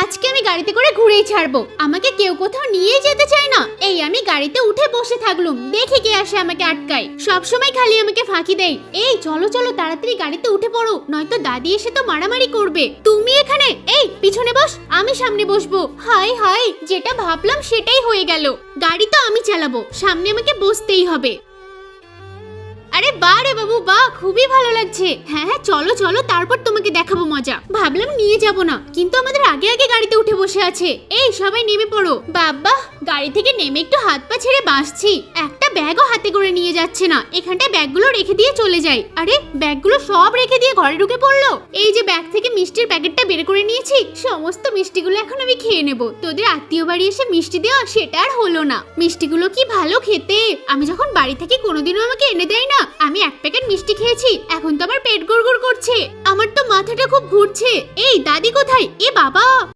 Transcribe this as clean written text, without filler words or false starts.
আজকে আমি গাড়িতে করে ঘুরেই ছাড়বো। আমাকে কেউ কোথাও নিয়ে যেতে চায় না। এই আমি গাড়িতে উঠে বসে থাকলুম, দেখি কে আসে আমাকে আটকায়। সব সময় খালি আমাকে ফাঁকি দেয়। এই চলো চলো তাড়াতাড়ি গাড়িতে উঠে পড়ো, নয়তো দাদি এসে তো মারামারি করবে। তুমি এখানে, এই পিছনে বস, আমি সামনে বসবো। হাই হাই, যেটা ভাবলাম সেটাই হয়ে গেল। গাড়ি তো আমি চালাবো, সামনে আমাকে বসতেই হবে। আরে বাহ রে বাবু বাহ, খুবই ভালো লাগছে। হ্যাঁ হ্যাঁ চলো চলো, তারপর তোমাকে দেখাবো মজা। ভাবলাম নিয়ে যাব না, কিন্তু আমাদের আগে আগে গাড়িতে উঠে বসে আছে। এই সবাই নেমে পড়ো। বাবা, গাড়ি থেকে নেমে একটু হাত পা ছেড়ে বাসছি। একটা ব্যাগও হাতে করে নিয়ে যাচ্ছে না। এখানটায় ব্যাগগুলো রেখে দিয়ে চলে যাই। আরে ব্যাগগুলো সব রেখে দিয়ে ঘরে ঢুকে পড়লো। এই যে ব্যাগ থেকে মিষ্টির প্যাকেটটা বের করে নিয়েছি, সমস্ত মিষ্টিগুলো এখন আমি খেয়ে নেব। তোদের আত্মীয় বাড়ি এসে মিষ্টি দেওয়া সেটা আর হলো না। মিষ্টিগুলো কি ভালো খেতে। আমি যখন বাড়ি থেকে কোনোদিনও আমাকে এনে দেয় না। আমি এক প্যাকেট মিষ্টি খেয়েছি, এখন তো আমার পেট গুড়গুড় করছে। আমার তো মাথাটা খুব ঘুরছে। এই দাদি কোথায়? এ বাবা,